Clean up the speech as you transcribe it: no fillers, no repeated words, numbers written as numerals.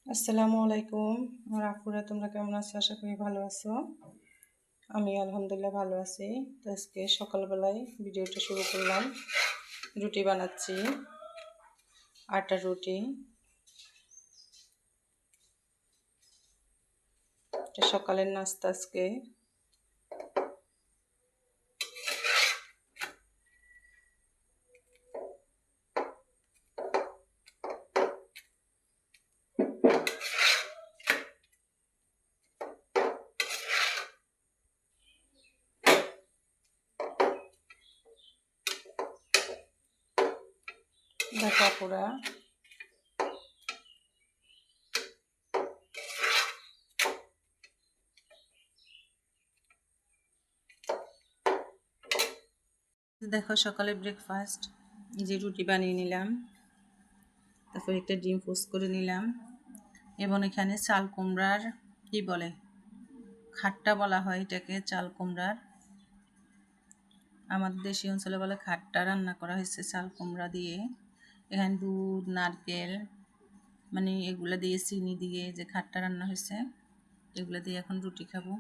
আসসালামু আলাইকুম। আমার আপুরা তোমরা কেমন আছো? আশা করি ভালো আছো। আমি আলহামদুলিল্লাহ ভালো আছি। তো আজকে সকালবেলায় ভিডিওটা শুরু করলাম। রুটি বানাচ্ছি, আটার রুটি। এটা সকালের নাস্তা আজকে। দেখো আপুরা, দেখো সকালে ব্রেকফাস্ট, যে রুটি বানিয়ে নিলাম, তারপর একটা ডিম পোস্ট করে নিলাম এবং এখানে চাল কুমড়ার কি বলে, খাট্টা বলা হয় এটাকে, চাল কুমড়ার। আমাদের দেশীয় অঞ্চলে বলে খাট্টা রান্না করা হয়েছে চাল কুমড়া দিয়ে। এখানে দুধ, নারকেল, মানে এগুলো দিয়ে, চিনি দিয়ে যে খাট্টা রান্না হয়েছে, এগুলো দিয়ে এখন রুটি খাবো।